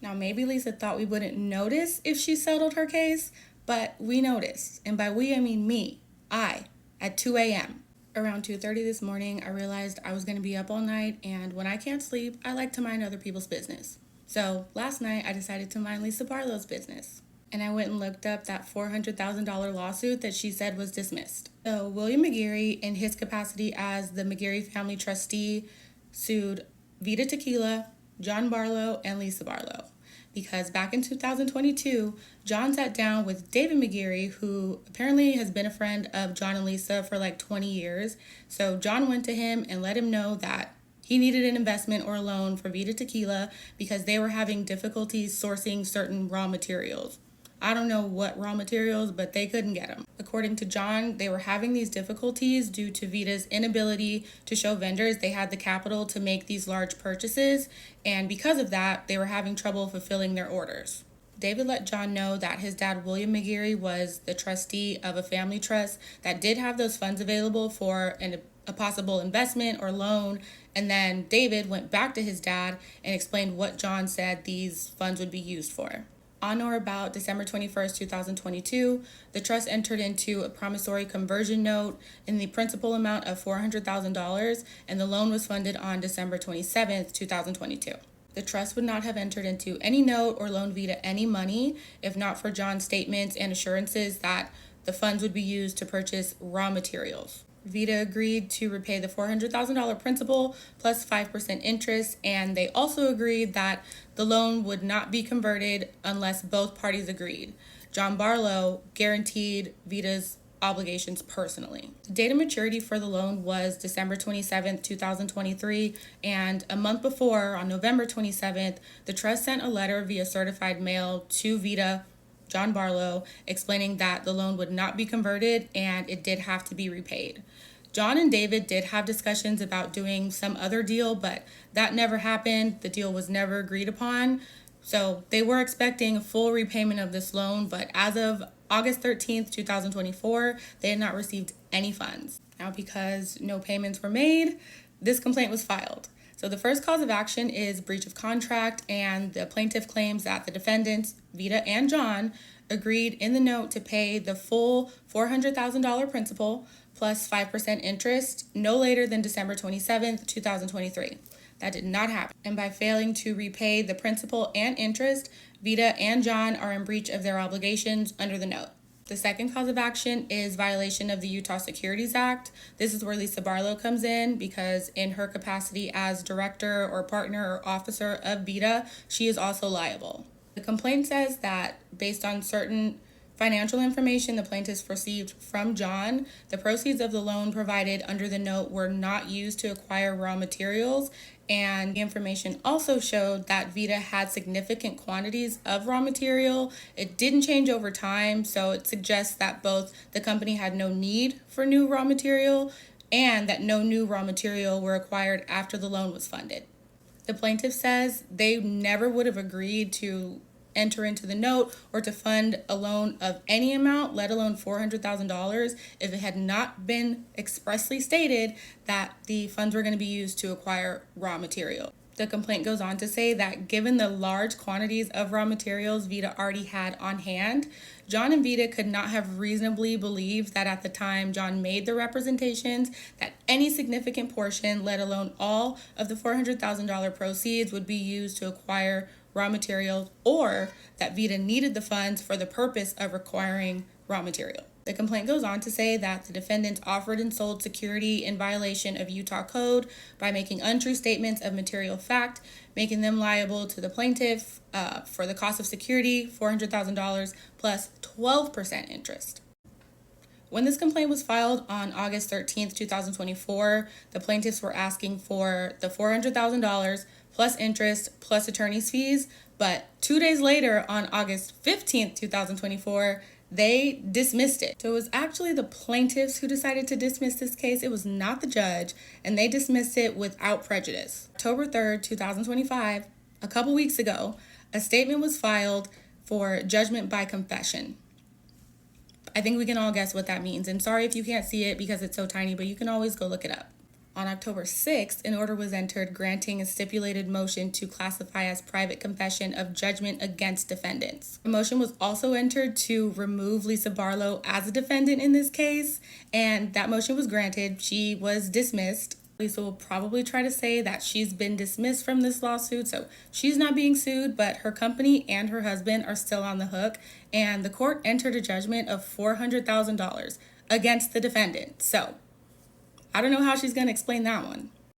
Now, maybe Lisa thought we wouldn't notice if she settled her case, but we noticed. And by we, I mean me. At 2 a.m. Around 2:30 this morning, I realized I was going to be up all night, and when I can't sleep, I like to mind other people's business. So last night, I decided to mind Lisa Barlow's business. And I went and looked up that $400,000 lawsuit that she said was dismissed. So William McGeary, in his capacity as the McGeary family trustee, sued VIDA Tequila, John Barlow, and Lisa Barlow. Because back in 2022, John sat down with David McGeary, who apparently has been a friend of John and Lisa for like 20 years. So John went to him and let him know that he needed an investment or a loan for VIDA Tequila because they were having difficulties sourcing certain raw materials. I don't know what raw materials, but they couldn't get them. According to John, they were having these difficulties due to VIDA's inability to show vendors they had the capital to make these large purchases, and because of that, they were having trouble fulfilling their orders. David let John know that his dad, William McGeary, was the trustee of a family trust that did have those funds available for a possible investment or loan, and then David went back to his dad and explained what John said these funds would be used for. On or about December 21st, 2022, the trust entered into a promissory conversion note in the principal amount of $400,000, and the loan was funded on December 27th, 2022. The trust would not have entered into any note or loaned VIDA any money if not for John's statements and assurances that the funds would be used to purchase raw materials. VIDA agreed to repay the $400,000 principal plus 5% interest, and they also agreed that the loan would not be converted unless both parties agreed. John Barlow guaranteed VIDA's obligations personally. The date of maturity for the loan was December 27th, 2023, and a month before, on November 27th, the trust sent a letter via certified mail to VIDA, John Barlow, explaining that the loan would not be converted and it did have to be repaid. John and David did have discussions about doing some other deal, but that never happened. The deal was never agreed upon. So they were expecting full repayment of this loan, but as of August 13th, 2024, they had not received any funds. Now, because no payments were made, this complaint was filed. So the first cause of action is breach of contract, and the plaintiff claims that the defendants, VIDA and John, agreed in the note to pay the full $400,000 principal plus 5% interest no later than December 27th, 2023. That did not happen. And by failing to repay the principal and interest, VIDA and John are in breach of their obligations under the note. The second cause of action is violation of the Utah Securities Act. This is where Lisa Barlow comes in because in her capacity as director or partner or officer of VIDA, she is also liable. The complaint says that based on certain financial information the plaintiffs received from John, the proceeds of the loan provided under the note were not used to acquire raw materials, and the information also showed that VIDA had significant quantities of raw material. It didn't change over time, so it suggests that both the company had no need for new raw material and that no new raw material were acquired after the loan was funded. The plaintiff says they never would have agreed to enter into the note or to fund a loan of any amount, let alone $400,000, if it had not been expressly stated that the funds were going to be used to acquire raw material. The complaint goes on to say that given the large quantities of raw materials VIDA already had on hand, John and VIDA could not have reasonably believed that at the time John made the representations that any significant portion, let alone all of the $400,000 proceeds, would be used to acquire raw materials, or that VIDA needed the funds for the purpose of acquiring raw material. The complaint goes on to say that the defendants offered and sold security in violation of Utah code by making untrue statements of material fact, making them liable to the plaintiff for the cost of security, $400,000 plus 12% interest. When this complaint was filed on August 13th, 2024, the plaintiffs were asking for the $400,000 plus interest plus attorney's fees, but 2 days later, on August 15th, 2024, they dismissed it. So it was actually the plaintiffs who decided to dismiss this case. It was not the judge, and they dismissed it without prejudice. October 3rd, 2025, a couple weeks ago, a statement was filed for judgment by confession. I think we can all guess what that means. And sorry if you can't see it because it's so tiny, but you can always go look it up. On October 6th, an order was entered granting a stipulated motion to classify as private confession of judgment against defendants. A motion was also entered to remove Lisa Barlow as a defendant in this case, and that motion was granted. She was dismissed. Lisa will probably try to say that she's been dismissed from this lawsuit, so she's not being sued, but her company and her husband are still on the hook, and the court entered a judgment of $400,000 against the defendant. So I don't know how she's going to explain that one.